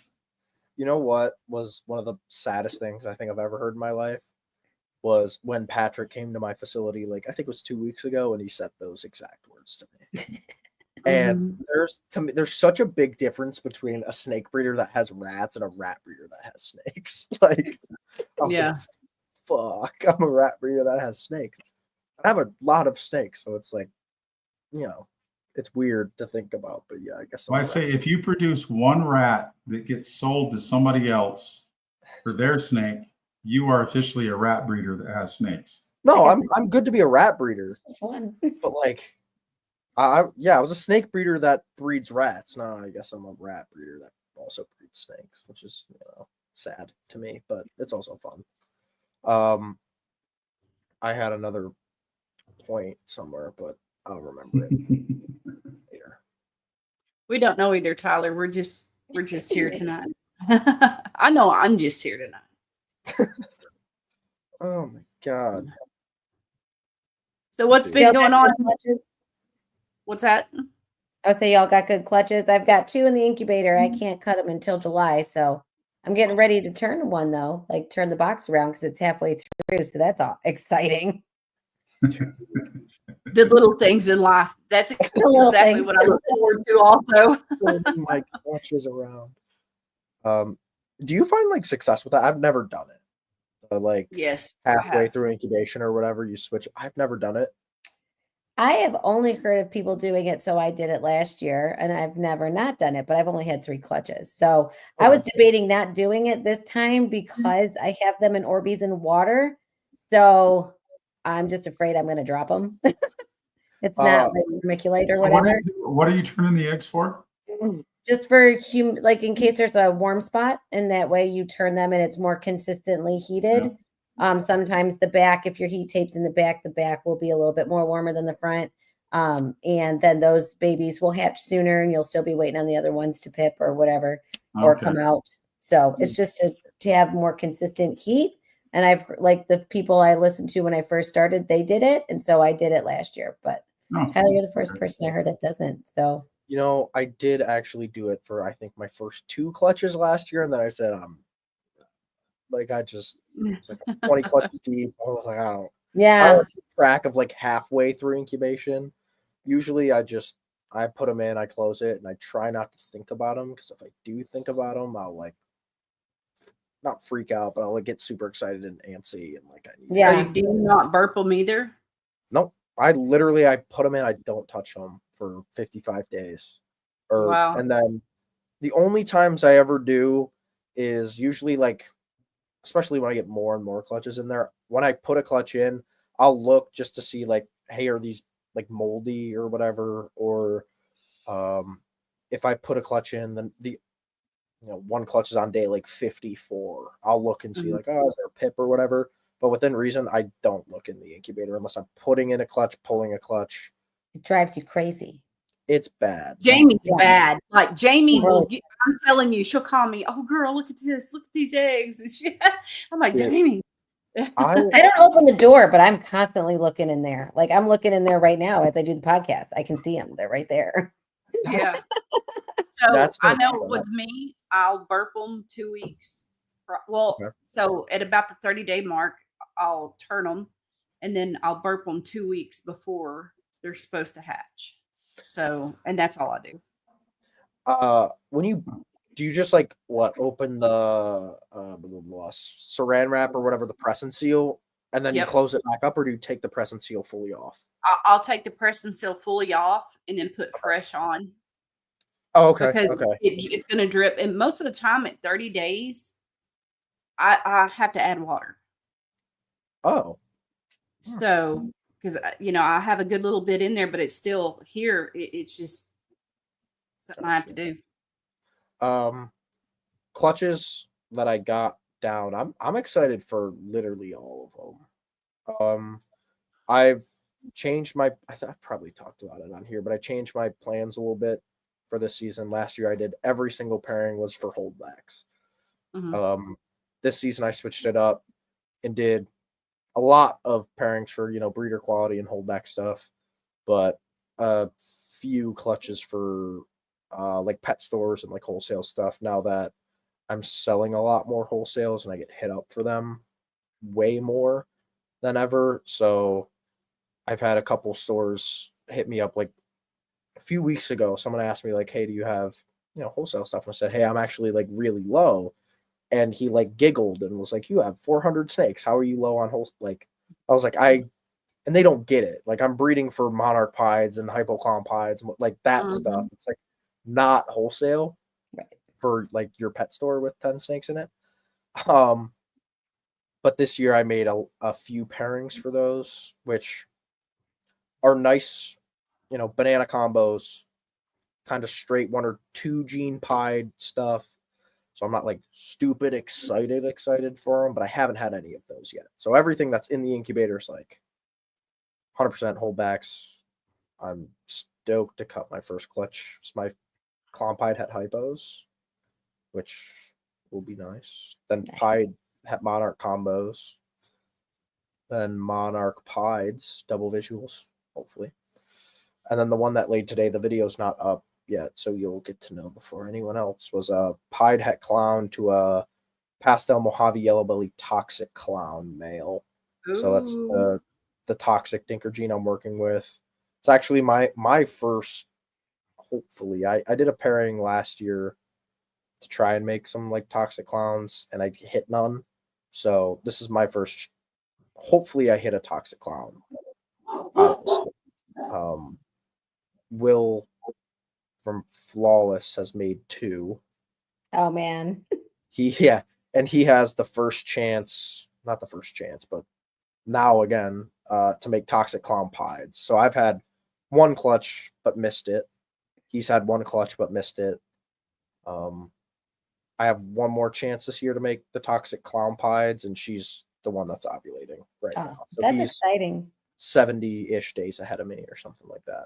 You know what was one of the saddest things I think I've ever heard in my life was when Patrick came to my facility, I think it was 2 weeks ago, and he said those exact words to me. And there's such a big difference between a snake breeder that has rats and a rat breeder that has snakes. Like, fuck, I'm a rat breeder that has snakes. I have a lot of snakes, so it's like, it's weird to think about, but yeah, I guess. So I say if you produce one rat that gets sold to somebody else for their snake, you are officially a rat breeder that has snakes. No, I'm good to be a rat breeder. Just one. But I was a snake breeder that breeds rats. Now I guess I'm a rat breeder that also breeds snakes, which is sad to me, but it's also fun. I had another point somewhere, but I'll remember it later. We don't know either, Tyler. We're just here tonight. I know I'm just here tonight. Oh my god. So what's been going on? Clutches? What's that? I say y'all got good clutches. I've got 2 in the incubator. I can't cut them until July, so I'm getting ready to turn one though, turn the box around because it's halfway through. So that's all exciting. The little things in life. That's exactly what I look forward to also. My clutches around. Do you find success with that? I've never done it. Yes, halfway through incubation or whatever, you switch. I've never done it. I have only heard of people doing it, so I did it last year, and I've never not done it, but I've only had 3 clutches. So I was debating not doing it this time because I have them in Orbeez and water. So I'm just afraid I'm going to drop them. It's not vermiculite or whatever. What are you turning the eggs for? Just for in case there's a warm spot, and that way you turn them and it's more consistently heated. Yeah. Sometimes the back, if your heat tape's in the back will be a little bit more warmer than the front. And then those babies will hatch sooner and you'll still be waiting on the other ones to pip or whatever, or come out. So it's just to have more consistent heat. And I've the people I listened to when I first started, they did it. And so I did it last year, but Tyler, you're the first person I heard that doesn't. So, I did actually do it for, I think, my first 2 clutches last year. And then I said, I just, it's 20 clutches deep. I was like, I don't keep track of halfway through incubation. Usually I put them in, I close it, and I try not to think about them, because if I do think about them, I'll not freak out, but I'll get super excited and antsy and I need. So you do not burp them either? Nope. I put them in, I don't touch them for 55 days. Wow. And then the only times I ever do is usually especially when I get more and more clutches in there. When I put a clutch in, I'll look just to see hey, are these like moldy or whatever, or if I put a clutch in, then one clutch is on day like 54, I'll look and see like, oh, is there a pip or whatever. But within reason, I don't look in the incubator unless I'm putting in a clutch, pulling a clutch. It drives you crazy. It's bad. Jamie's Yeah. bad. Like Jamie will Really? get, I'm telling you, she'll call me, oh girl, look at this, look at these eggs. And I'm like, Yeah. Jamie. I I don't open the door, but I'm constantly looking in there. Like I'm looking in there right now as I do the podcast. I can see them. They're right there. Yeah. So That's I no know problem. with me, I'll burp them 2 weeks. Well, Okay. so at about the 30-day mark, I'll turn them, and then I'll burp them 2 weeks before they're supposed to hatch. So, and that's all I do. When you do, you just like open the saran wrap or whatever, the press and seal, and then you Yep. close it back up, or do you take the press and seal fully off? I'll take the press and seal fully off and then put fresh on. Oh, okay. Because Okay. it's going to drip. And most of the time at 30 days, I have to add water. Oh. So, because, I have a good little bit in there, but it's still here. It's just something I have to do. Clutches that I got down, I'm excited for literally all of them. I've changed my, I've probably talked about it on here, but I changed my plans a little bit for this season. Last year I did every single pairing was for holdbacks. This season I switched it up and did a lot of pairings for, breeder quality and holdback stuff, but a few clutches for like pet stores and like wholesale stuff, now that I'm selling a lot more wholesales and I get hit up for them way more than ever. So I've had a couple stores hit me up like a few weeks ago. Someone asked me like, hey, do you have, wholesale stuff? And I said, hey, I'm actually like really low. And he like giggled and was like, you have 400 snakes. How are you low on wholesale? Like, I was like, and they don't get it. Like I'm breeding for monarch pieds and hypoclown pieds, like that stuff. It's like not wholesale for like your pet store with 10 snakes in it. But this year I made a few pairings for those, which are nice, banana combos, kind of straight 1 or 2 gene pied stuff. So I'm not like stupid excited for them, but I haven't had any of those yet. So everything that's in the incubator is like 100% holdbacks. I'm stoked to cut my first clutch. It's my clown pied het hypos, which will be nice. Then pied het monarch combos. Then monarch pieds, double visuals, hopefully. And then the one that laid today, the video's not up yet, so you'll get to know before anyone else, was a pied het clown to a pastel Mojave yellow belly toxic clown male. Ooh. So that's the toxic dinker gene I'm working with. It's actually my first, hopefully. I did a pairing last year to try and make some like toxic clowns, and I hit none. So this is my first, hopefully I hit a toxic clown. Will from Flawless has made 2. Oh man. And he has the first chance, not the first chance, but now again, to make toxic clown pieds. So I've had 1 clutch but missed it. He's had 1 clutch but missed it. I have 1 more chance this year to make the toxic clown pieds, and she's the one that's ovulating right now. So that's he's exciting. 70-ish days ahead of me or something like that.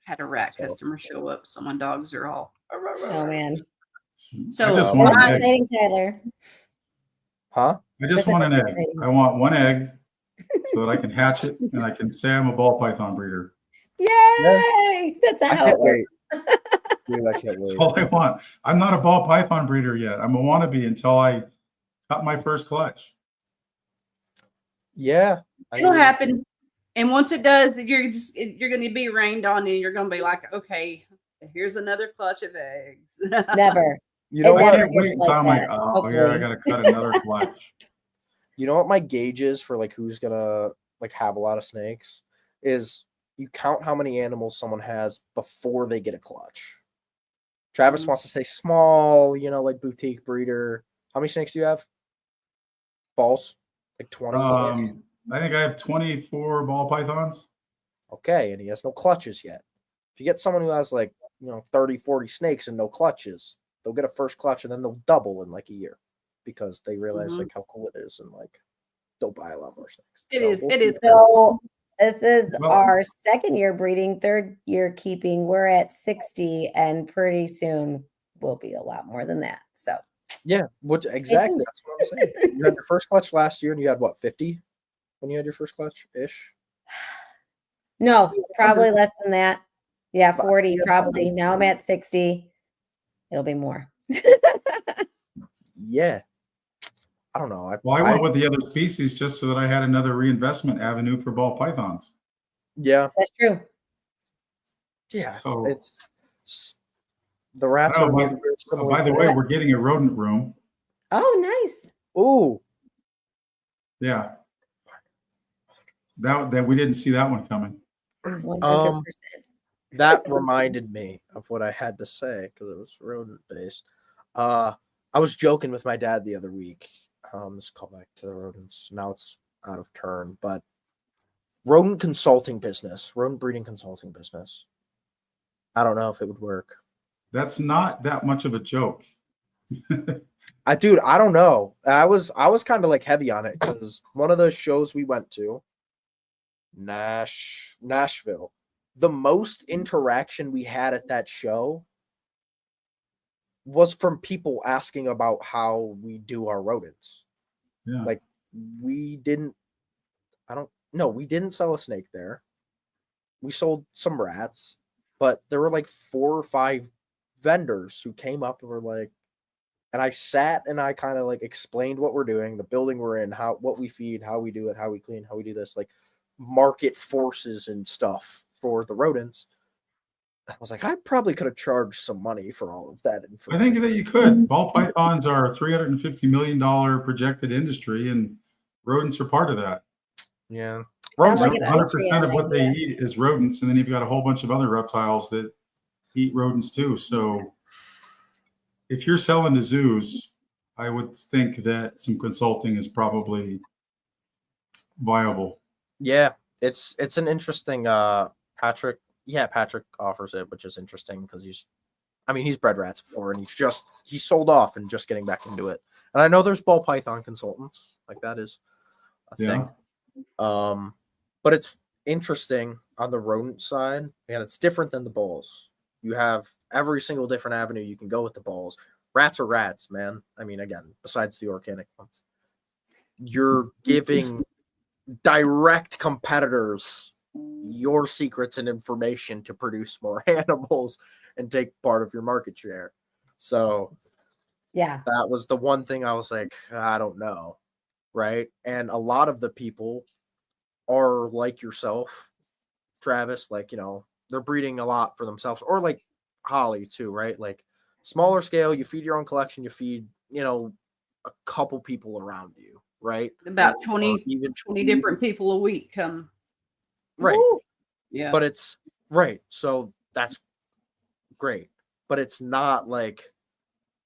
Had a rat customer show up, so my dogs are all. Oh man. So I just want That's an egg. exciting, Tyler. Huh? I just That's want an egg. exciting. I want 1 egg so that I can hatch it and I can say I'm a ball python breeder. Yay! That's I not how can't it works. wait. Dude, I can't That's wait. all I want. I'm not a ball python breeder yet. I'm a wannabe until I cut my first clutch. Yeah. It'll happen. And once it does, you're going to be rained on, and you're going to be like, okay, here's another clutch of eggs. Never. You know It I what? never can't wait gets until like I'm like, that, oh yeah, hopefully. I gotta cut another clutch. You know what my gauge is for like who's gonna like have a lot of snakes is you count how many animals someone has before they get a clutch. Travis wants to say small, like boutique breeder. How many snakes do you have? Balls? Like 20? I think I have 24 ball pythons. Okay, and he has no clutches yet. If you get someone who has like, 30, 40 snakes and no clutches, they'll get a first clutch and then they'll double in like a year because they realize like how cool it is and like they'll buy a lot more snakes. It is. We'll It see. is. So this is Well- our second year breeding, third year keeping. We're at 60, and pretty soon we'll be a lot more than that. So Yeah, exactly. tuned. That's what I'm saying. You had your first clutch last year and you had what, 50 when you had your first clutch ish? no, probably less than that. Yeah, But 40 yeah, probably. Now I'm at 60. It'll be more. Yeah. I don't know. Well, I went with the other species just so that I had another reinvestment avenue for ball pythons. Yeah. That's true. Yeah. So- It's the rats Oh, are by, very similar by the to way, that. we're getting a rodent room. Oh, nice. Ooh. Yeah. That we didn't see that one coming. 100%. That reminded me of what I had to say because it was rodent based. I was joking with my dad the other week. Let's call back to the rodents. Now it's out of turn, but rodent consulting business, rodent breeding consulting business. I don't know if it would work. That's not that much of a joke. I don't know. I was kind of like heavy on it because one of those shows we went to, Nashville, the most interaction we had at that show was from people asking about how we do our rodents. Yeah. Like we didn't sell a snake there. We sold some rats, but there were like 4 or 5 vendors who came up and were like, and I sat and I kind of like explained what we're doing, the building we're in, what we feed, how we do it, how we clean, how we do this, like market forces and stuff for the rodents. I was like, I probably could have charged some money for all of that I information. think that you could. Ball pythons are a $350 million projected industry, and rodents are part of that. Yeah. Sounds like Rodents an 100% of what they Patreon eat is rodents, and then you've got a whole bunch of other reptiles that eat rodents too. So if you're selling to zoos, I would think that some consulting is probably viable. Yeah, it's an interesting Patrick offers it, which is interesting because he's bred rats before and he's sold off and just getting back into it. And I know there's ball python consultants, like that is a thing. But it's interesting on the rodent side, and it's different than the balls. You have every single different avenue you can go with the balls. Rats are rats, man. I mean, again, besides the organic ones, you're giving direct competitors your secrets and information to produce more animals and take part of your market share. So Yeah. that was the one thing I was like, I don't know. Right. And a lot of the people are like yourself, Travis, like, they're breeding a lot for themselves, or like Holly too, right? Like smaller scale, you feed your own collection, you feed, a couple people around you, right? About Or 20 different people a week come. Right. Woo. Yeah. But it's right. So that's great. But it's not like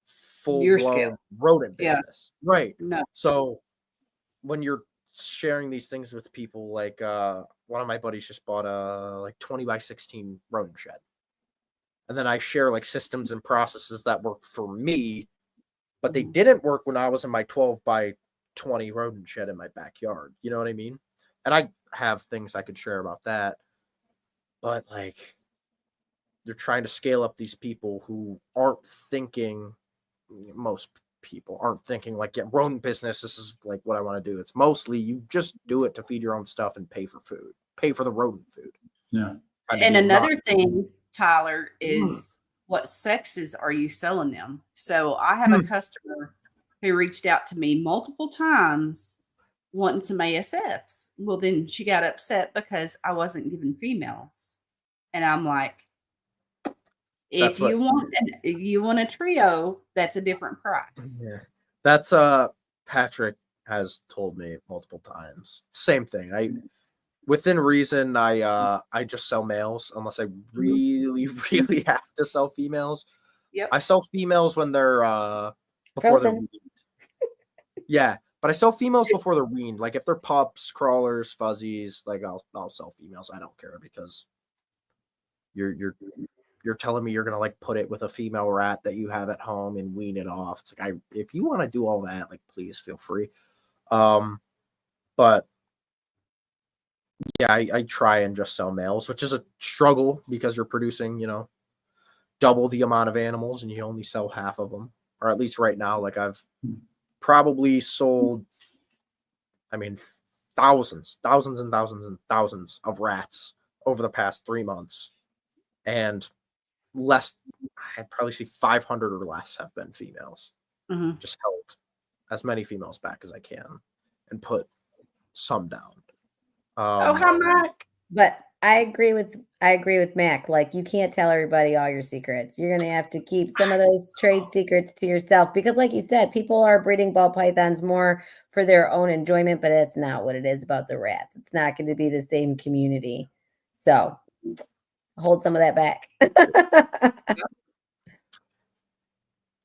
full Your blown scale. rodent Yeah. business. Right. No. So when you're sharing these things with people, like one of my buddies just bought a like 20x16 rodent shed. And then I share like systems and processes that work for me, but they didn't work when I was in my 12x20 rodent shed in my backyard. You know what I mean? And I have things I could share about that. But like, you're trying to scale up these people who aren't thinking, most people aren't thinking like, yeah, rodent business, this is like what I want to do. It's mostly you just do it to feed your own stuff and pay for food, pay for the rodent food. Yeah. And another thing, Tyler, is what sexes are you selling them? So I have a customer who reached out to me multiple times wanting some ASFs. Well, then she got upset because I wasn't giving females. And I'm like, if you want a trio, that's a different price. Yeah. That's Patrick has told me multiple times. Same thing. Within reason, I just sell males unless I really, really have to sell females. Yep. I sell females when they're before they're Frozen. weaned. Yeah, But I sell females before they're weaned. Like if they're pups, crawlers, fuzzies, like I'll sell females. I don't care because you're telling me you're gonna like put it with a female rat that you have at home and wean it off. It's like if you want to do all that, like please feel free. But yeah, I try and just sell males, which is a struggle because you're producing, double the amount of animals and you only sell half of them, or at least right now. Like I've probably sold, thousands and thousands and thousands of rats over the past 3 months, and I'd probably say 500 or less have been females. Mhm. Just held as many females back as I can and put some down. Oh, hi, Mac. But I agree with Mac. Like you can't tell everybody all your secrets. You're gonna have to keep some of those trade secrets to yourself because, like you said, people are breeding ball pythons more for their own enjoyment, but it's not what it is about the rats. It's not going to be the same community. So hold some of that back.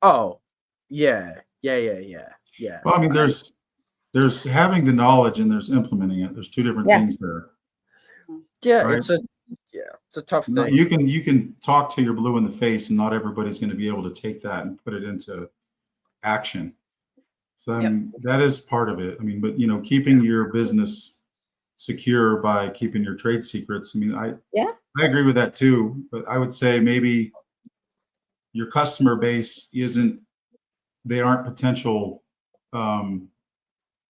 Oh, yeah. Well, I mean, there's having the knowledge and there's implementing it. There's two different things there. Yeah, right? it's a tough No, thing. you can talk to your blue in the face, and not everybody's going to be able to take that and put it into action. So I mean, that is part of it. I mean, but keeping your business secure by keeping your trade secrets. I mean, I agree with that too. But I would say maybe your customer base they aren't potential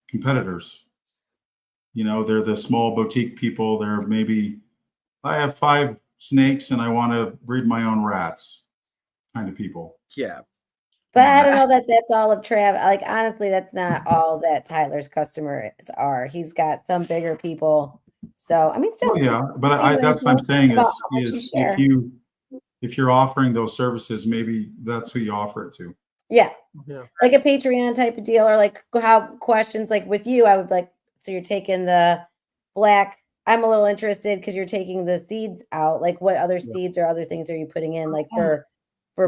competitors. They're the small boutique people. They're maybe, I have 5 snakes and I want to breed my own rats kind of people. Yeah. But I don't know that that's all of Trav. Like, honestly, that's not all that Tyler's customers are. He's got some bigger people. So, I mean, still. But that's what I'm saying is you if you're offering those services, maybe that's who you offer it to. Yeah. Like a Patreon type of deal, or like how questions like with you, I would like, so you're taking the black. I'm a little interested because you're taking the seeds out. Like what other seeds or other things are you putting in like for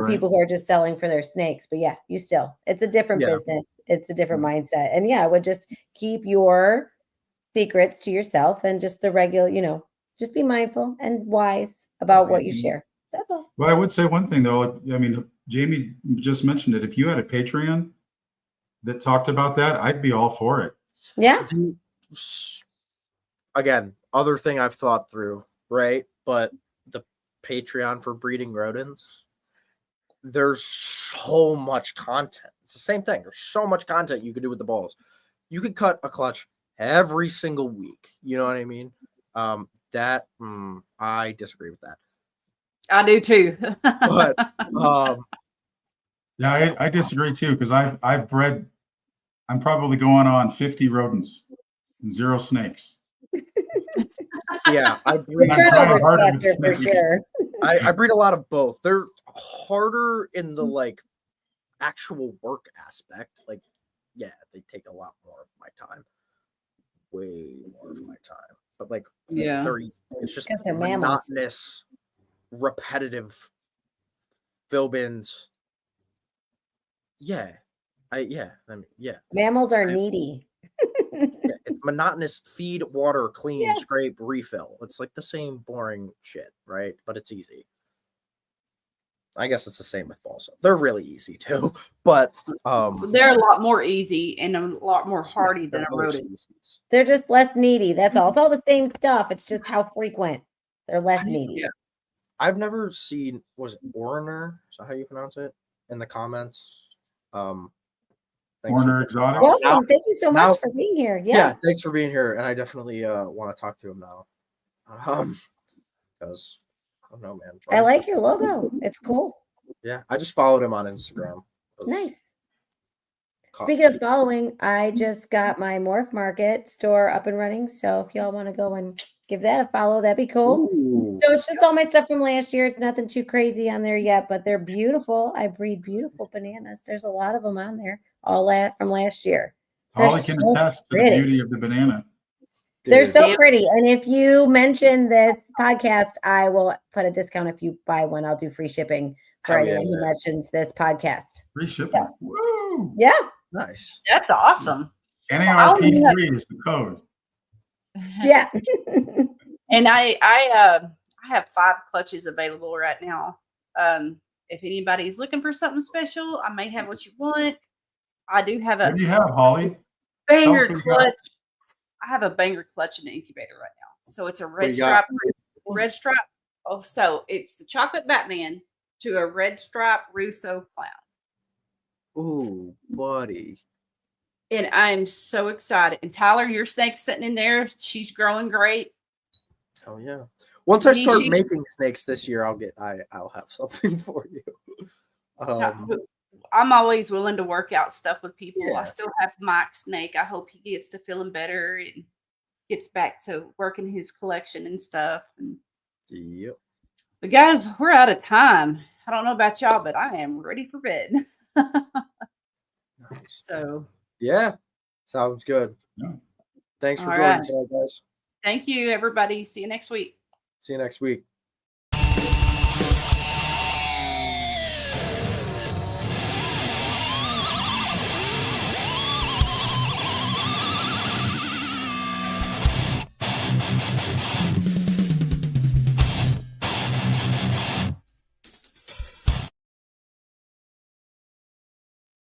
people who are just selling for their snakes? But yeah, it's a different business. It's a different mindset. And yeah, I would just keep your secrets to yourself and just the regular, just be mindful and wise about what you share. That's all. Well, I would say one thing though. I mean, Jamie just mentioned it. If you had a Patreon that talked about that, I'd be all for it. Yeah. Again, other thing I've thought through, right? But the Patreon for breeding rodents, there's so much content. It's the same thing. There's so much content you could do with the balls. You could cut a clutch every single week. You know what I mean? I disagree with that. I do too. But yeah, I disagree too because I've bred. I'm probably going on 50 rodents and 0 snakes. Yeah, I breed. For sure. I breed a lot of both. They're harder in the like actual work aspect. Like, yeah, they take a lot more of my time. Way more of my time. But like, they're easy. It's just monotonous, repetitive fill bins. Yeah. Mammals are needy. It's monotonous. Feed, water, clean, scrape, refill. It's like the same boring shit, right? But it's easy. I guess it's the same with balls. They're really easy too, but they're a lot more easy and a lot more hardy than a rodent. They're just less needy. That's all. It's all the same stuff. It's just how frequent. They're less needy. Yeah. I've never seen, was it Orner? Is that how you pronounce it? In the comments. Orner Exotics. Welcome. Thank you so much for being here. Yeah, thanks for being here. And I definitely want to talk to him now. Because I don't know, man. I like your logo. It's cool. Yeah, I just followed him on Instagram. Nice. Speaking of following, I just got my Morph Market store up and running. So if y'all want to go and give that a follow, that'd be cool. Ooh. So it's just all my stuff from last year. It's nothing too crazy on there yet, but they're beautiful. I breed beautiful bananas. There's a lot of them on there, all from last year. Holly can attest to the beauty of the banana. They're so pretty. And if you mention this podcast, I will put a discount. If you buy one, I'll do free shipping for anyone who mentions this podcast. Free shipping. So, woo! Yeah. Nice. That's awesome. NARP3 is the code. Yeah. And I have 5 clutches available right now. If anybody's looking for something special, I may have what you want. I do have What a do you have, Holly? banger what you got. clutch. I have a banger clutch in the incubator right now. So it's a you red got? stripe. Oh, so it's the chocolate Batman to a red stripe Russo clown. Ooh, buddy. And I'm so excited. And Tyler, your snake's sitting in there. She's growing great. Oh yeah. Once I He- start she- making snakes this year, I'll have something for you. I'm always willing to work out stuff with people. Yeah. I still have Mike's snake. I hope he gets to feeling better and gets back to working his collection and stuff. Yep. But guys, we're out of time. I don't know about y'all, but I am ready for bed. Nice. So Yeah. Sounds good. Yeah. Thanks for All joining right. tonight, guys. thank you, everybody. See you next week. See you next week.